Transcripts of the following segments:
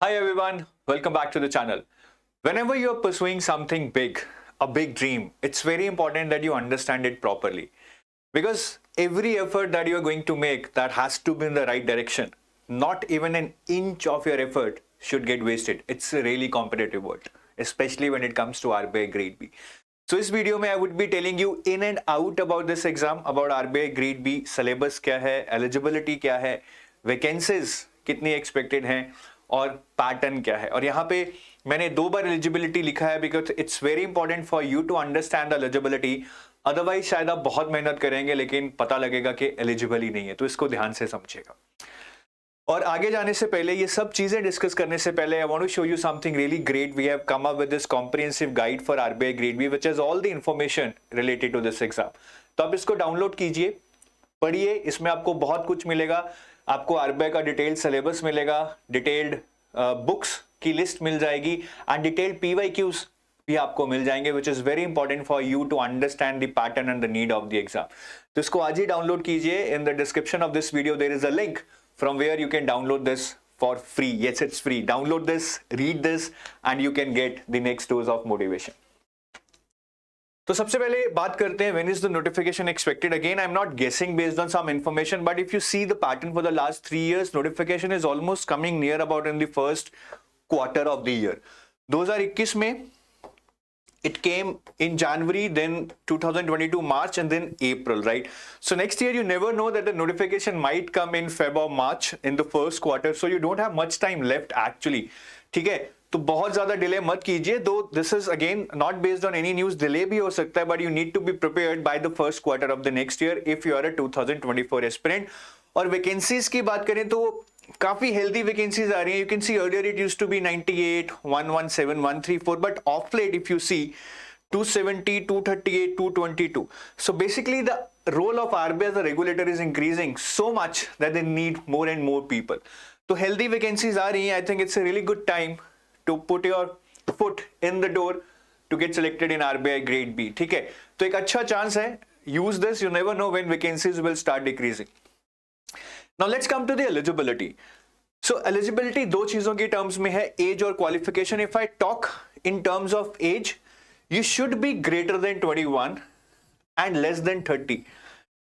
Hi everyone, welcome back to the channel. Whenever you're pursuing something big, a big dream, it's very important that you understand it properly. Because every effort that you're going to make, that has to be in the right direction. Not even an inch of your effort should get wasted. It's a really competitive world, especially when it comes to RBI Grade B. So इस video में I would be telling you in and out about this exam, about RBI Grade B, syllabus क्या है, eligibility क्या है, vacancies कितनी expected हैं और pattern क्या है। और यहाँ पे मैंने 2 बार एलिजिबिलिटी लिखा है because it's very important for you to understand the eligibility. Otherwise शायद आप बहुत मेहनत करेंगे लेकिन पता लगेगा कि एलिजिबल ही नहीं है, तो इसको ध्यान से समझिएगा। और आगे जाने से पहले, ये सब चीजें डिस्कस करने से पहले, I want to show you something really great. We have come up with this comprehensive guide for RBI grade B which has all the information related to this exam. तो आप इसको डाउनलोड कीजिए, पढ़िए, इसमें आपको बहुत कुछ मिलेगा। आपको आरबीआई का डिटेल्ड सिलेबस मिलेगा, डिटेल्ड बुक्स की लिस्ट मिल जाएगी एंड डिटेल्ड पीवाईक्यूज भी आपको मिल जाएंगे, which is very important for you to understand the pattern and the need of the exam. तो इसको आज ही डाउनलोड कीजिए। In the description of this video there is a link from where you can download this for free. Yes, it's free. Download this, read this, and you can get the next dose of motivation. तो सबसे पहले बात करते हैं when is the notification expected. Again, I'm not guessing based on some information, but if you see the pattern for the last 3 years, notification is almost coming near about in the first quarter of the year. 2021 में it came in January, then 2022 March, and then April, right? So next year you never know that the notification might come in Feb or March in the first quarter, so you don't have much time left actually. ठीक है, तो बहुत ज्यादा delay मत कीजिए। Though this is again not based on any news, delay भी हो सकता है, but you need to be prepared by the first quarter of the next year if you are a 2024 aspirant. और वैकेंसीज की बात करें तो काफी हेल्दी वैकेंसीज आ रही हैं। You can see earlier it used to be 98, 117, 134, but of late if you see 270, 238, 222. So basically the role of RBI as a regulator is increasing so much that they need more and more people. तो healthy vacancies आ रही हैं. I think it's a really good time to put your foot in the door to get selected in RBI grade B. ठीक है, तो एक अच्छा chance है, use this. You never know when vacancies will start decreasing. Now let's come to the eligibility. So eligibility दो चीजों की terms में है, एज और qualification. If I talk in terms of age, you should be greater than 21 and less than 30.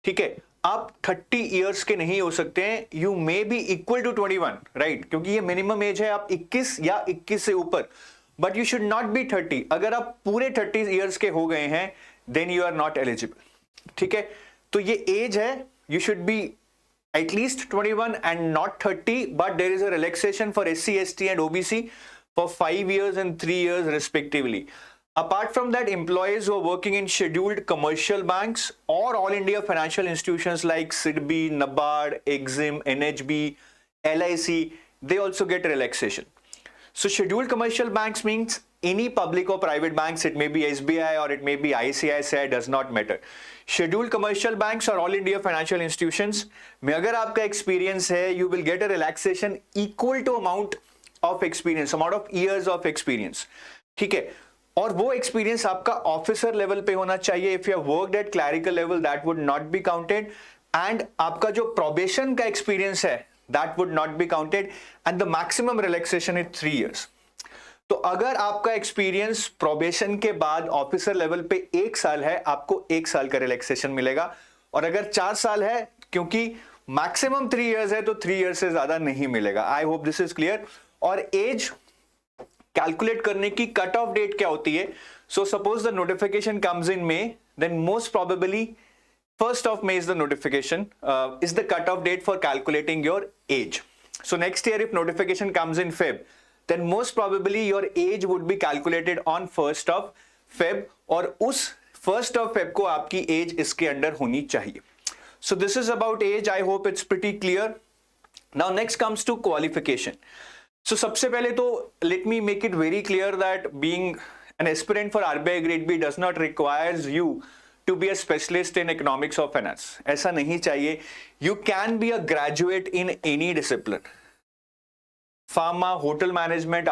ठीक है, आप 30 years के नहीं हो सकते हैं, you may be equal to 21, right? क्योंकि ये मिनिमम एज है, आप 21 या 21 से ऊपर, but you should not be 30. अगर आप पूरे 30 इयर्स के हो गए हैं then you are not eligible. ठीक है, तो ये एज है, you should be at least 21 and not 30, but there is a relaxation for SC, ST and OBC for 5 years and 3 years respectively. Apart from that, employees who are working in scheduled commercial banks or all India financial institutions like SIDBI, NABARD, EXIM, NHB, LIC, they also get relaxation. So scheduled commercial banks means any public or private banks, it may be SBI or it may be ICICI, does not matter. Scheduled commercial banks or all India financial institutions में अगर आपका experience है, you will get a relaxation equal to amount of experience, amount of years of experience. ठीक है, और वो experience आपका officer level पे होना चाहिए. If you have worked eight clerical level that would not be counted, and आपका जो प्रोबेशन का एक्सपीरियंस है that would not be counted, and the maximum relaxation is 3 years. तो अगर आपका एक्सपीरियंस प्रोबेशन के बाद ऑफिसर लेवल पे 1 साल है, आपको 1 साल का रिलैक्सेशन मिलेगा. और अगर 4 साल है, क्योंकि मैक्सिमम 3 इयर्स है, तो 3 इयर्स से ज्यादा नहीं मिलेगा. I hope this is clear. और एज कैलकुलेट करने की कट ऑफ डेट क्या होती है? So suppose the notification comes in May, then most probably 1st of May is the notification, is the cut off date for calculating your age. So next year if notification comes in Feb, then most probably your age would be calculated on 1st of Feb, और उस 1st of Feb को आपकी as इसके under होनी चाहिए. So this is about age. I hope it's pretty clear. Now next comes to qualification. So सबसे पहले तो let me make it very clear that being an aspirant for RBI grade B does not requires you to be a specialist in economics or finance. ऐसा नहीं चाहिए. You can be a graduate in any discipline. Pharma, hotel management,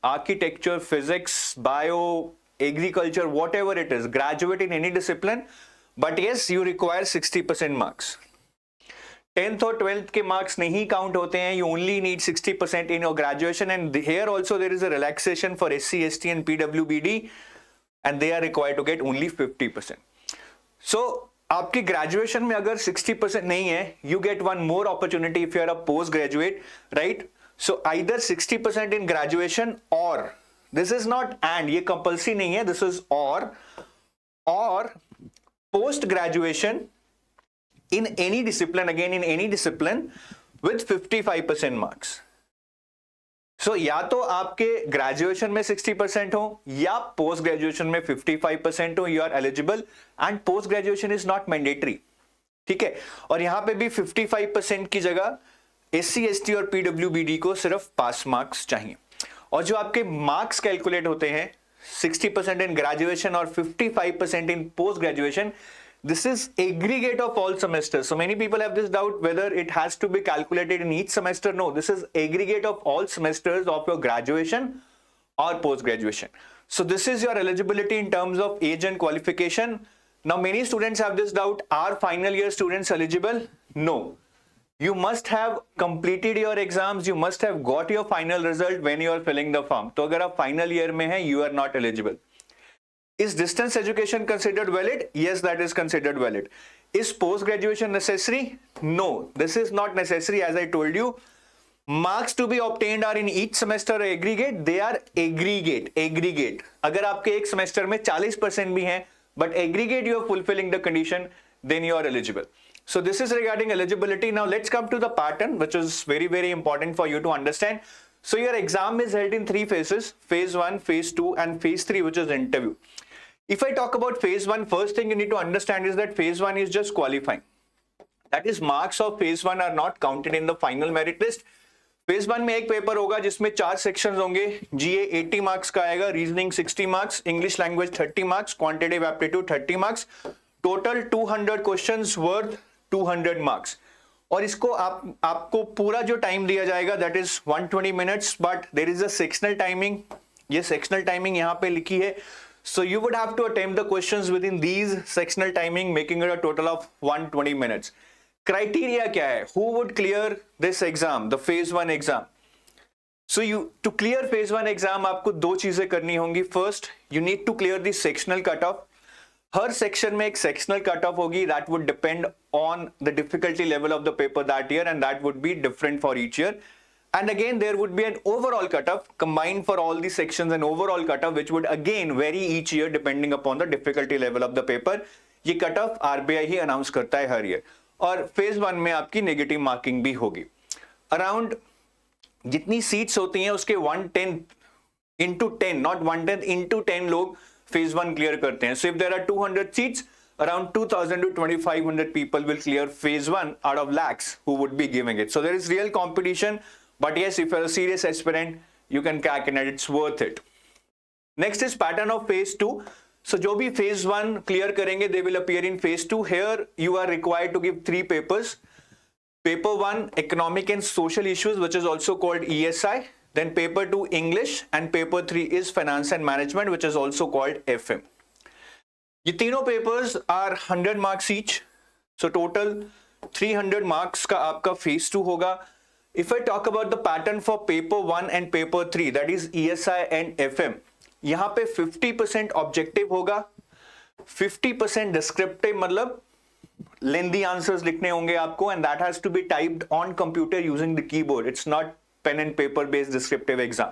architecture, physics, bio, agriculture, whatever it is, graduate in any discipline. But yes, you require 60% marks. 10th और 12th के marks नहीं count होते हैं. You only need 60% in your graduation, and here also there is a relaxation for SC, ST and PWBD, and they are required to get only 50%. So आपकी graduation में अगर 60% नहीं है, you get one more opportunity if you are a post graduate, right? So either 60% in graduation, or this is not and, ये compulsory नहीं है, this is or post graduation in any discipline, again in any discipline with 55% marks. So या तो आपके graduation में 60% हो या post graduation में 55% हो, you are eligible. And post graduation is not mandatory. ठीक है. और यहां पे भी 55% की जगह SC, ST और PWBD को सिर्फ पास मार्क्स चाहिए. और जो आपके मार्क्स कैलकुलेट होते हैं 60% इन ग्रेजुएशन और 55% in post graduation, this is aggregate of all semesters. So many people have this doubt whether it has to be calculated in each semester. No, this is aggregate of all semesters of your graduation or post graduation. So this is your eligibility in terms of age and qualification. Now many students have this doubt, are final year students eligible? No. You must have completed your exams, you must have got your final result when you are filling the form. तो अगर आप final year में हैं, you are not eligible. Is distance education considered valid? Yes, that is considered valid. Is post graduation necessary? No, this is not necessary. As I told you, marks to be obtained are in each semester aggregate. They are aggregate. अगर आपके एक semester में 40% भी हैं, but aggregate you are fulfilling the condition, then you are eligible. So this is regarding eligibility. Now let's come to the pattern, which is very important for you to understand. So your exam is held in 3 phases: phase 1, phase 2 and phase 3, which is interview. If I talk about phase 1, first thing you need to understand is that phase 1 is just qualifying. That is, marks of phase 1 are not counted in the final merit list. phase 1 में एक paper होगा जिसमें 4 sections होंगे. GA 80 marks का आएगा, reasoning 60 marks, English language 30 marks, quantitative aptitude 30 marks, total 200 questions worth 200 marks. और इसको आपको पूरा जो टाइम दिया जाएगा that is 120 minutes, but there is a sectional timing. ये सेक्शनल टाइमिंग यहाँ पे लिखी है. So you would have to attempt the questions within these sectional timing, making it a total of 120 minutes. Criteria क्या है? Who would clear this exam, the phase 1 exam? So to clear phase 1 exam आपको 2 चीजें करनी होंगी. First, you need to clear the sectional cutoff. Her section में एक sectional cut off होगी. That would depend on the difficulty level of the paper that year, and that would be different for each year. And again, there would be an overall cutoff combined for all the sections, and overall cutoff which would again vary each year depending upon the difficulty level of the paper. ये cutoff RBI ही announce करता है हर year. और phase 1 में आपकी negative marking भी होगी. Around जितनी seats होती हैं उसके 1/10 into 10, not 1/10 into 10 लोग फेज 1 क्लियर करते हैं. So if there are 200 seats, around 2000 to 2500 people will clear phase 1 out of lakhs who would be giving it. So there is real competition. But yes, if you're a serious aspirant, you can crack it and it's worth it. Next is pattern of phase 2. So जो भी phase 1 clear करेंगे, they will appear in phase 2. Here you are required to give 3 papers. Paper 1, economic and social issues, which is also called ESI. Then paper 2, English, and paper 3 is finance and management, which is also called FM. ये तीनों papers are 100 marks each. So total 300 marks का आपका phase 2 होगा. If I talk about the pattern for paper 1 and paper 3, that is ESI and FM, यहाँ पे 50% objective होगा, 50% descriptive, मतलब लेंदी answers लिखने होंगे आपको, and that has to be typed on computer using the keyboard. It's not pen and paper based descriptive exam.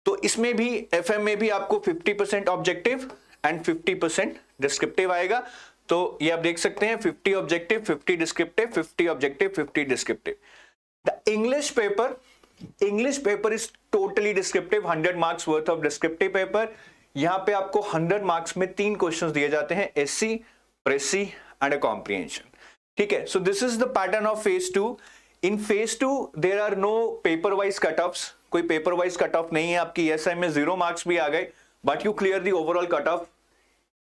तो इसमें भी FM में भी आपको 50% ऑब्जेक्टिव एंड 50% डिस्क्रिप्टिव आएगा. तो ये आप देख सकते हैं 50 objective, 50 descriptive, 50 objective, 50 descriptive. The English paper is totally descriptive, 100 marks worth of descriptive paper. यहाँ पे आपको 100 marks में 3 questions दिए जाते हैं, SC, Pressy and a comprehension. ठीक है. So this is the pattern of phase 2. In phase 2 there are no paper wise cutoffs. कोई paper wise cutoff नहीं है. आपकी ESI में 0 marks भी आ गए, but you clear the overall cutoff,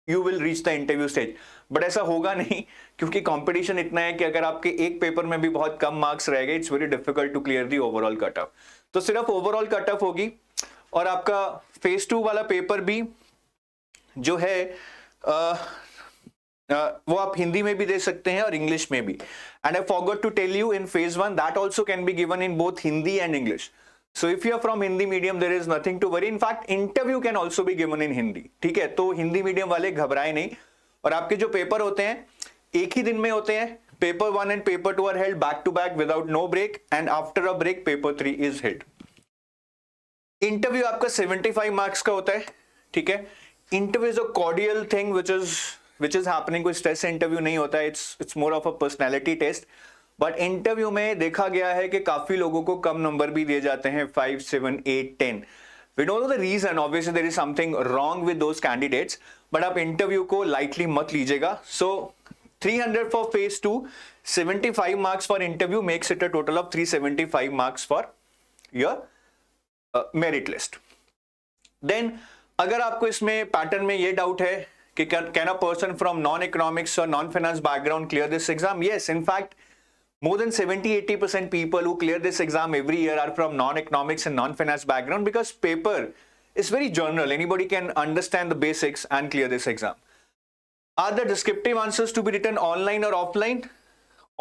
you will reach the interview stage. But ऐसा होगा नहीं, क्योंकि कंपटीशन इतना है कि अगर आपके एक पेपर में भी बहुत कम मार्क्स रह गए, it's very difficult to clear the overall cut off. तो सिर्फ ओवरऑल कट ऑफ होगी. और आपका फेज 2 वाला पेपर भी जो है वो आप हिंदी में भी दे सकते हैं और इंग्लिश में भी. And I forgot to tell you, in phase 1 that also can be given in both Hindi and English. So if you are from Hindi medium, there is nothing to worry. In fact, interview can also be given in Hindi. ठीक है, तो Hindi medium वाले घबराए नहीं. और आपके जो paper होते हैं एक ही दिन में होते हैं. Paper 1 and paper 2 are held back to back without no break, and after a break paper 3 is held. Interview आपका 75 मार्क्स का होता है. ठीक है, interview is a cordial thing which is happening. कोई स्ट्रेस इंटरव्यू नहीं होता है. It's more of a personality test. But interview में देखा गया है कि काफी लोगों को कम नंबर भी दिए जाते हैं, 5, 7, 8, 10. We don't know the reason. Obviously there is something wrong with those candidates, but आप इंटरव्यू को लाइटली मत लीजिएगा. So 300 for phase 2, 75 marks for interview makes it a total of 375 marks for your merit list. Then अगर आपको इसमें pattern में ये doubt है कि can a person from non economics और non finance background clear this exam? Yes, in fact more than 70-80% people who clear this exam every year are from non-economics and non-finance background, because paper is very general. Anybody can understand the basics and clear this exam. Are the descriptive answers to be written online or offline?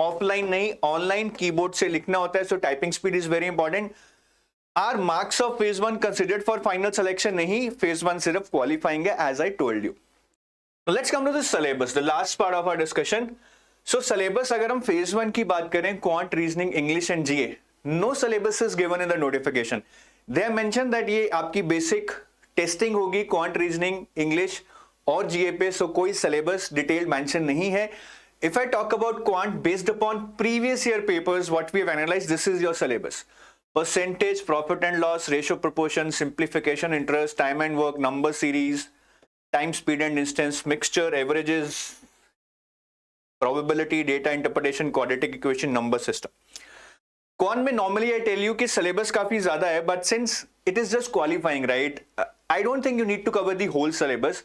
Offline nahi, online keyboard se likhna hota hai, so typing speed is very important. Are marks of phase 1 considered for final selection? Nahi, phase 1 sirf qualifying hai, as I told you. So let's come to the syllabus, the last part of our discussion. So syllabus अगर हम phase 1 की बात करें, quant, reasoning, English and GA, no syllabus is given in the notification. They have mention that ये आपकी basic testing होगी quant, reasoning, English और GA पे. सो कोई सिलेबस डिटेल मेंशन नहीं है. If I talk about quant based upon previous year papers what we have analysed, this is your syllabus. Percentage, profit and loss, ratio, proportion, simplification, interest, time and work, number series, time, speed and distance, mixture, averages, probability, data interpretation, quadratic equation, number system. कौन में normally I tell you कि syllabus काफी ज्यादा है, but since it is just qualifying, right, I don't think you need to cover the whole syllabus.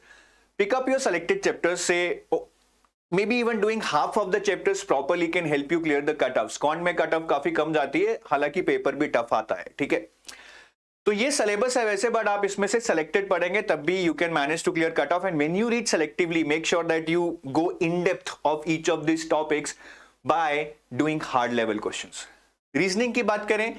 Pick up your selected chapters, say maybe even doing half of the chapters properly can help you clear the cutoffs. कौन में cutoff काफी कम जाती है, हालांकि paper भी tough आता है. ठीक है, तो ये सिलेबस है वैसे, बट आप इसमें से सिलेक्टेड पढ़ेंगे तब भी you can manage to clear cut off. And when you read selectively, make sure that you go in depth of each of this topics by doing hard level questions. Reasoning की बात करें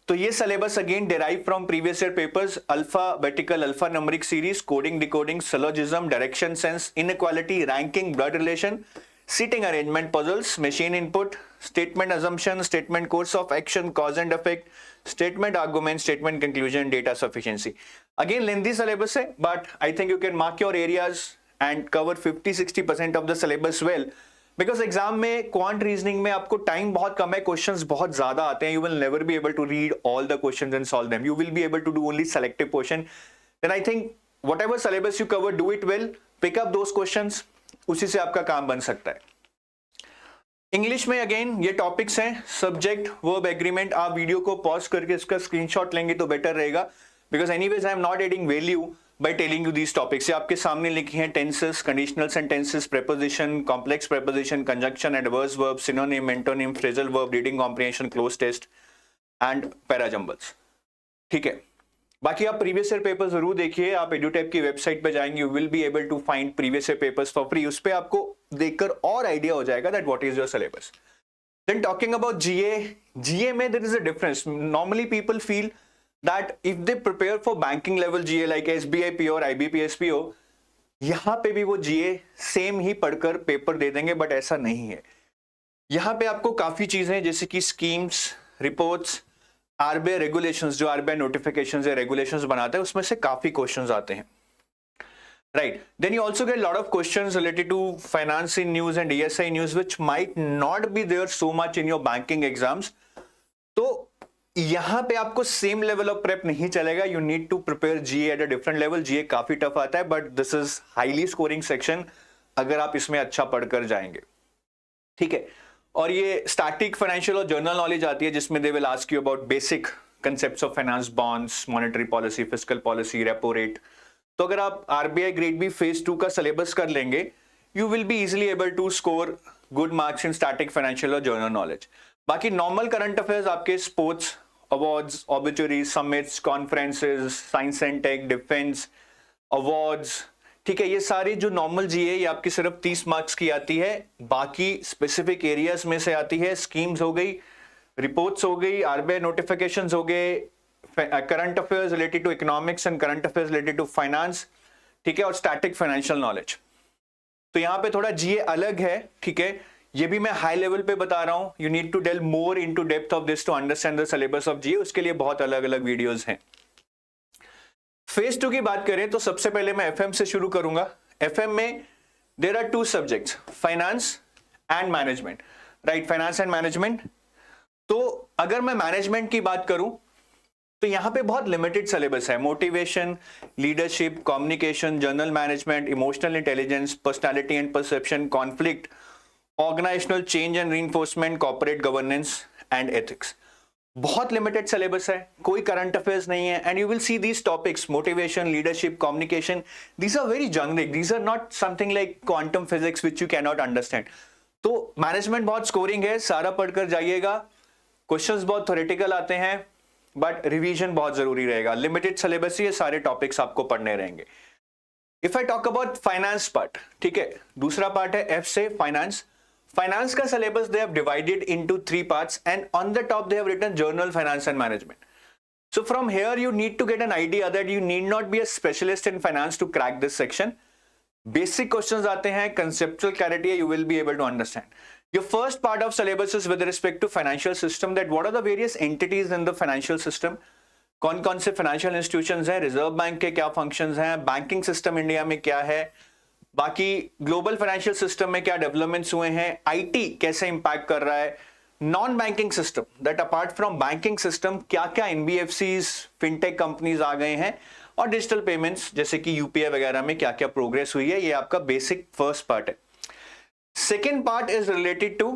तो ये syllabus again derive from previous year papers. Alphabetical, alpha numeric series, coding, decoding, syllogism, direction, sense, inequality, ranking, blood relation, seating arrangement, puzzles, machine input, statement assumption, statement course of action, cause and effect, statement argument, statement conclusion, data sufficiency. Again lengthy syllabus hai, but I think you can mark your areas and cover 50-60% of the syllabus well, because exam में quant reasoning में आपको time बहुत कम है, questions बहुत ज्यादा आते हैं. You will never be able to read all the questions and solve them. You will be able to do only selective portion. Then I think whatever syllabus you cover, do it well, pick up those questions, उसी से आपका काम बन सकता है. English में again ये topics हैं, सब्जेक्ट, वर्ब, एग्रीमेंट. आप वीडियो को पॉज करके इसका स्क्रीनशॉट लेंगे तो बेटर रहेगा, because anyways I am not adding value by telling you these topics. ये आपके सामने लिखे हैं tenses, conditional sentences, preposition, complex preposition, conjunction, adverse verb, synonym, antonym, phrasal verb, reading comprehension, cloze test and parajumbles. ठीक है, बाकी आप previous year paper जरूर देखिए. आप एडुटेप की वेबसाइट पे जाएंगे, you will be able to find previous year papers for free. उस पे आपको देखकर और आइडिया हो जाएगा that what is your syllabus. Then talking about GA, GA में there is a difference. Normally people feel that if they prepare for banking level GA like SBI PO और IBPS PO, यहां पे भी वो जीए same ही पढ़कर paper दे देंगे, but ऐसा नहीं है. यहां पे आपको काफी चीजें जैसे कि स्कीम्स, रिपोर्ट्स, आरबीआई रेगुलेशंस, जो आरबीआई नोटिफिकेशंस या रेगुलेशंस बनाते हैं उसमें से काफी क्वेश्चंस आते हैं, right. Then you also get lot of questions related to finance in news and ESI news which might not be there so much in your banking exams. तो यहां पे आपको सेम लेवल ऑफ प्रेप नहीं चलेगा. You need to prepare GA at a different level. जीए काफी tough आता है, but this is highly scoring section अगर आप इसमें अच्छा पढ़कर जाएंगे. ठीक है, और ये स्टैटिक, फाइनेंशियल और जर्नल नॉलेज आती है जिसमें they will ask you about basic concepts of finance, bonds, monetary policy, fiscal policy, repo rate. तो अगर आप आरबीआई ग्रेड बी फेज 2 का सिलेबस कर लेंगे, you will be easily able to score good marks in static, financial और general knowledge. बाकी normal current affairs आपके sports, awards, obituaries, summits, conferences, science and tech, defence, awards, ठीक है, ये सारी जो नॉर्मल जीए ये आपकी सिर्फ 30 मार्क्स की आती है, बाकी स्पेसिफिक एरियाज में से आती है। स्कीम्स हो गई, रिपोर्ट्स हो गई, आरबीआई नोटिफिकेशंस हो गए, current affairs related to economics and current affairs related to finance, ठीक है, और स्टैटिक फाइनेंशियल नॉलेज। तो यहाँ पे थोड़ा जीए अलग है, ठीक है, ये भी मैं हाई लेवल पे बता रहा हूं। You need to dwell more into depth of this to understand the syllabus of GA, उसके लिए बहुत अलग अलग वीडियोस हैं। फेज 2 की बात करें तो सबसे पहले मैं एफएम से शुरू करूंगा। एफएम में there are 2 subjects, finance and management, right, finance and management. तो अगर मैं मैनेजमेंट की बात करूं तो यहां पे बहुत लिमिटेड सिलेबस है। Motivation, leadership, communication, general management, emotional intelligence, personality and perception, conflict, organisational change and reinforcement, corporate governance and ethics. बहुत लिमिटेड सिलेबस है, कोई करंट अफेयर्स नहीं है। And you will see these topics, motivation, leadership, communication, these are very generic, these are not something like quantum physics which you can not understand. तो management बहुत scoring है, सारा पढ़कर जाइएगा। क्वेश्चंस बहुत थ्योरेटिकल आते हैं, बट रिवीजन बहुत जरूरी रहेगा। लिमिटेड सिलेबस ही, ये सारे टॉपिक्स आपको पढ़ने रहेंगे। If I talk about finance part, ठीक है, दूसरा पार्ट है एफ से फाइनेंस। फाइनेंस का syllabus they have divided into 3 parts and on the top they have written general, finance and management. So from here you need to get an idea that you need not be a specialist in finance to crack this section. Basic questions आते हैं, conceptual clarity you will be able to understand. Your first part of syllabus is with respect to financial system, that what are the various entities in the financial system, कौन कौन से financial institutions हैं, reserve bank के क्या functions हैं, banking system India में क्या है, बाकी ग्लोबल फाइनेंशियल सिस्टम में क्या डेवलपमेंट्स हुए हैं, आईटी कैसे इंपैक्ट कर रहा है, non banking system that apart from banking system क्या क्या एनबीएफसीज, फिनटेक कंपनीज आ गए हैं, और डिजिटल पेमेंट्स जैसे कि यूपीआई वगैरह में क्या क्या प्रोग्रेस हुई है, ये आपका बेसिक फर्स्ट पार्ट है. Second part is related to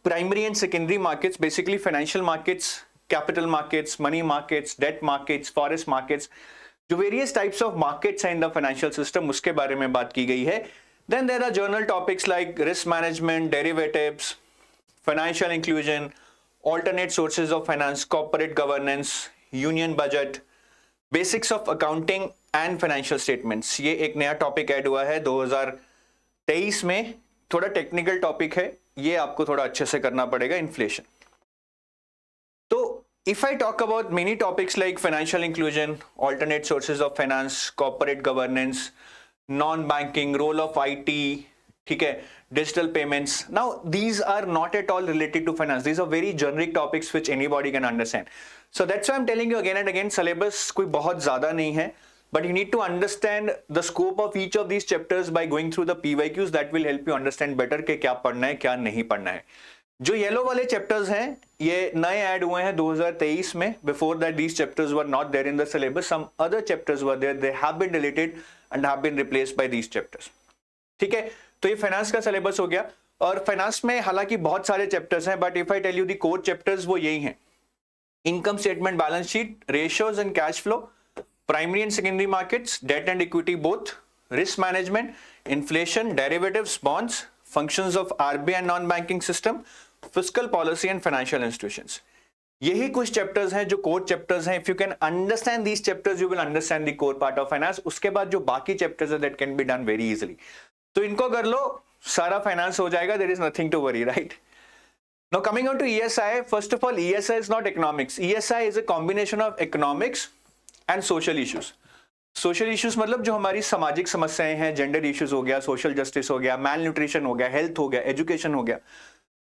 primary and secondary markets, basically financial markets, capital markets, money markets, debt markets, forex markets, जो वेरियस टाइप्स ऑफ मार्केट्स हैं इन द फाइनेंशियल सिस्टम, उसके बारे में बात की गई है. Then there are general topics like risk management, derivatives, financial inclusion, alternate sources of finance, corporate governance, union budget, basics of accounting and financial statements. ये एक नया टॉपिक ऐड हुआ है 2023 में, थोड़ा टेक्निकल टॉपिक है, ये आपको थोड़ा अच्छे से करना पड़ेगा. इन्फ्लेशन. तो if I talk about many topics like financial inclusion, alternate sources of finance, corporate governance, non-banking, role of IT, ठीक है, digital payments. Now these are not at all related to finance. These are very generic topics which anybody can understand. So that's why I'm telling you again and again, syllabus कोई बहुत ज़्यादा नहीं है, but you need to understand the scope of each of these chapters by going through the PYQs. That will help you understand better कि क्या पढ़ना है क्या नहीं पढ़ना है. जो येलो वाले चैप्टर्स हैं ये नए ऐड हुए हैं 2023 में. Before that these chapters were not there in the syllabus. Some other chapters were there, they have been deleted and have been replaced by these chapters. ठीक है, तो ये फाइनेंस का सिलेबस हो गया. और फाइनेंस में हालांकि बहुत सारे चैप्टर्स हैं, but if I tell you the core chapters वो यही हैं: income statement, balance sheet, ratios and cash flow, primary and secondary markets, debt and equity both, risk management, inflation, derivatives, bonds, functions of RBI and non banking system, fiscal policy and financial institutions. यही कुछ chapters हैं जो core chapters हैं. If you can understand these chapters you will understand the core part of finance. उसके बाद जो बाकी chapters है that can be done very easily. तो इनको कर लो, सारा फाइनेंस हो जाएगा. There is nothing to worry, right? Now coming on to ESI. First of all, ESI is not economics. ESI is a combination of economics and social issues. Social issues मतलब जो हमारी सामाजिक समस्याएं हैं, जेंडर इश्यूज हो गया, social justice हो गया, मैल न्यूट्रिशन हो गया, हेल्थ हो गया, एजुकेशन हो गया.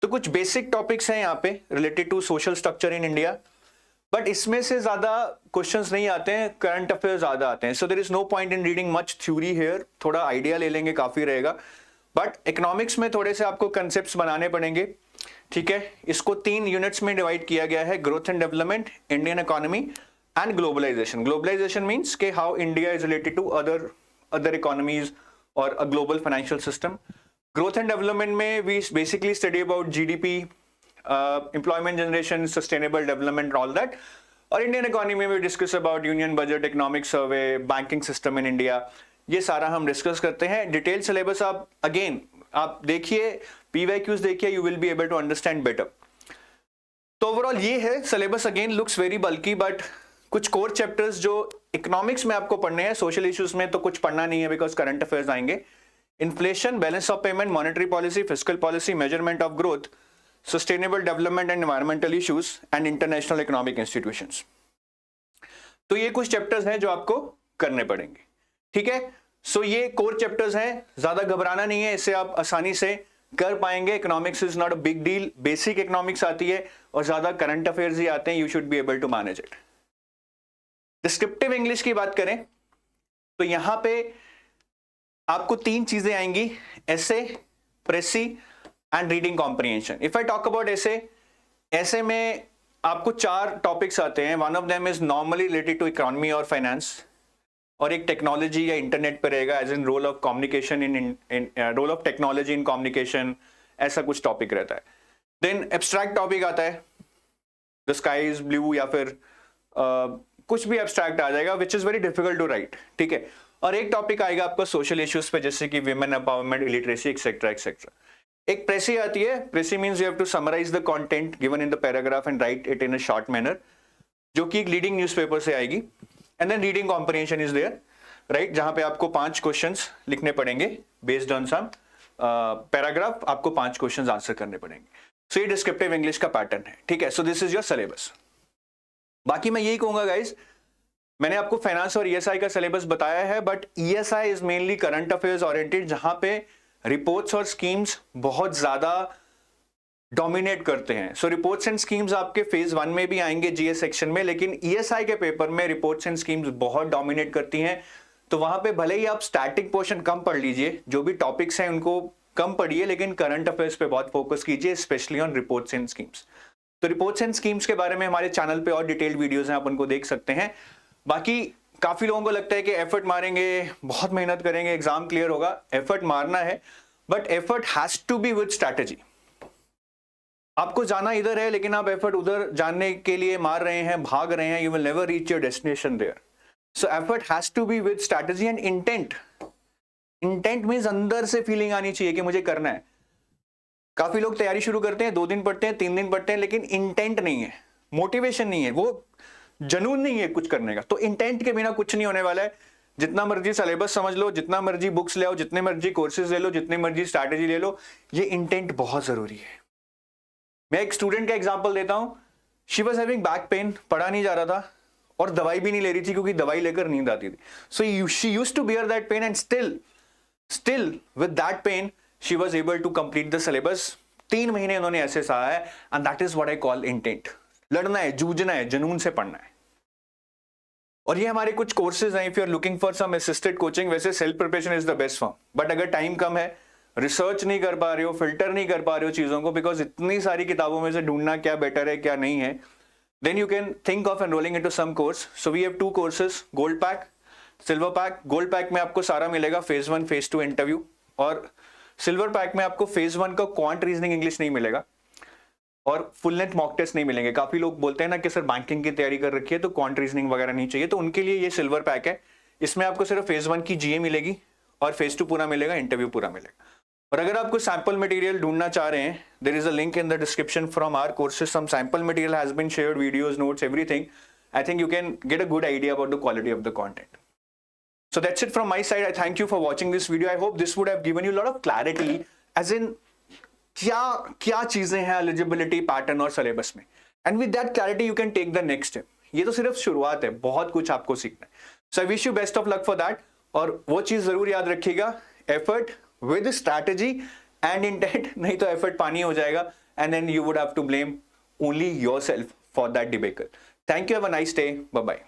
तो कुछ बेसिक टॉपिक्स हैं यहाँ पे related to social structure in India, but इसमें से ज्यादा क्वेश्चंस नहीं आते हैं, करंट अफेयर्स ज्यादा आते हैं. So there is no point in reading much theory here. थोड़ा आइडिया ले लेंगे काफी रहेगा. बट इकोनॉमिक्स में थोड़े से आपको कंसेप्ट्स बनाने पड़ेंगे. ठीक है, इसको 3 यूनिट्स में डिवाइड किया गया है: growth and development, Indian economy and globalisation. Globalisation means के how India is related to other economies और a global financial system. Growth and development में we basically study about GDP, employment generation, sustainable development, all that. और Indian economy में discuss about union budget, economic survey, banking system in India. ये सारा हम discuss करते हैं. Detail syllabus आप again आप देखिए, पीवाईक्यूज देखिए, you will be able to understand better. तो ओवरऑल ये है syllabus. Again looks very bulky, but कुछ कोर चैप्टर्स जो इकोनॉमिक्स में आपको पढ़ने हैं, सोशल इश्यूज में तो कुछ पढ़ना नहीं है बिकॉज करंट अफेयर्स आएंगे। Inflation, balance of payment, monetary policy, fiscal policy, measurement of growth, sustainable development and environmental issues and international economic institutions. तो ये कुछ चैप्टर्स हैं जो आपको करने पड़ेंगे, ठीक है। सो ये कोर चैप्टर्स हैं, ज्यादा घबराना नहीं है, इससे आप आसानी से कर पाएंगे। Economics is not a big deal, basic economics आती है और ज्यादा करंट अफेयर्स ही आते हैं, you should be able to manage it. Descriptive English की बात करें तो यहां पे आपको 3 चीजें आएंगी, essay, precis and reading comprehension. If I talk about essay में आपको 4 टॉपिक्स आते हैं। One of them is normally related to economy और फाइनेंस, और एक टेक्नोलॉजी या इंटरनेट पर रहेगा as in role of communication in role of technology in communication, ऐसा कुछ टॉपिक रहता है। देन एब्स्ट्रैक्ट टॉपिक आता है, द स्काई इज ब्लू या फिर कुछ भी एब्स्ट्रैक्ट आ जाएगा which is very difficult to write, ठीक है। और एक टॉपिक आएगा आपका सोशल इश्यूज पे, जैसे कि women empowerment, illiteracy etcetera etcetera. एक प्रेसी आती है, precis means you have to summarise the content given in the paragraph and write it in a short manner, जो कि एक लीडिंग न्यूज़पेपर से आएगी। And then reading comprehension is there, right, जहां पे आपको 5 क्वेश्चंस लिखने पड़ेंगे बेस्ड ऑन सम पैराग्राफ, आपको 5 क्वेश्चंस आंसर करने पड़ेंगे। सो ये डिस्क्रिप्टिव इंग्लिश का पैटर्न है, ठीक है। So this is your syllabus. बाकी मैं यही कहूंगा गाइज, मैंने आपको फाइनेंस और ईएसआई का सिलेबस बताया है, but ESI is mainly current affairs oriented, जहां पे रिपोर्ट्स और स्कीम्स बहुत ज्यादा डोमिनेट करते हैं। सो रिपोर्ट्स एंड स्कीम्स आपके फेज 1 में भी आएंगे जीएस सेक्शन में, लेकिन ईएसआई के पेपर में रिपोर्ट्स एंड स्कीम्स बहुत डोमिनेट करती हैं। तो वहां पे भले ही आप स्टैटिक पोर्शन कम पढ़ लीजिए, जो भी टॉपिक्स हैं उनको कम पढ़िए, लेकिन करंट अफेयर्स पे बहुत फोकस कीजिए, specially on reports and schemes. तो रिपोर्ट्स एंड स्कीम्स के बारे में हमारे चैनल पे और डिटेल्ड वीडियोस हैं, आप उनको देख सकते हैं। बाकी काफी लोगों को लगता है कि एफर्ट मारेंगे, बहुत मेहनत करेंगे, एग्जाम क्लियर होगा। एफर्ट मारना है, but effort has to be with strategy. आपको जाना इधर है, लेकिन आप एफर्ट उधर जानने के लिए मार रहे हैं, भाग रहे हैं, you will never reach your destination there. So effort has to be with strategy and intent. Intent means अंदर से फीलिंग आनी चाहिए कि मुझे करना है। काफी लोग तैयारी शुरू करते हैं, 2 दिन पढ़ते हैं, 3 दिन पढ़ते हैं, लेकिन इंटेंट नहीं है, मोटिवेशन नहीं है, वो जनून नहीं है कुछ करने का। तो इंटेंट के बिना कुछ नहीं होने वाला है। जितना मर्जी सिलेबस समझ लो, जितना मर्जी बुक्स ले आओ, जितने मर्जी कोर्सेज ले लो, जितने मर्जी स्ट्रैटेजी ले लो, ये इंटेंट बहुत जरूरी है। मैं एक स्टूडेंट का एग्जांपल देता हूं। She was having back pain, पढ़ा नहीं जा रहा था और दवाई भी नहीं ले रही थी, क्योंकि दवाई लेकर नींद आती थी। So she used to bear that pain and still with that pain she was able to complete the syllabus. 3 महीने उन्होंने ऐसे सहा है, and that is what I call intent. लड़ना है, जूझना है, जुनून से पढ़ना है। और ये हमारे कुछ कोर्सेज हैं। If you are looking for some assisted coaching, वैसे self preparation is the best form, but अगर टाइम कम है, रिसर्च नहीं कर पा रहे हो, फिल्टर नहीं कर पा रहे हो चीजों को, बिकॉज इतनी सारी किताबों में से ढूंढना क्या बेटर है क्या नहीं है, then you can think of enrolling into some course. So we have 2 courses, gold pack, silver pack. Gold pack में आपको सारा मिलेगा, फेज 1 फेज 2 इंटरव्यू, और सिल्वर पैक में आपको फेज 1 का क्वांट रीजनिंग इंग्लिश नहीं मिलेगा और फुल लेंथ मॉक टेस्ट नहीं मिलेंगे। काफी लोग बोलते हैं ना कि सर बैंकिंग की तैयारी कर रखी है तो क्वांट रीजनिंग वगैरह नहीं चाहिए, तो उनके लिए ये सिल्वर पैक है। इसमें आपको सिर्फ फेज 1 की जीए मिलेगी और फेज 2 पूरा मिलेगा, इंटरव्यू पूरा मिलेगा। और अगर आप कुछ सैंपल मटेरियल ढूंढना चाह रहे हैं, there is a link in the description from our courses. Some sample material has been shared, videos, notes, everything. I think you can get a good idea about the quality of the content. So that's it from my side. I thank you for watching this video. I hope this would have given you a lot of clarity as in क्या चीजें हैं eligibility pattern और syllabus में, and with that clarity you can take the next step. ये तो सिर्फ शुरुआत है, बहुत कुछ आपको सीखना है। So I wish you best of luck for that. और वो चीज जरूर याद रखिएगा, effort with strategy and intent, नहीं तो एफर्ट पानी हो जाएगा and then you would have to blame only yourself for that debacle. Thank you, have a nice day, bye bye.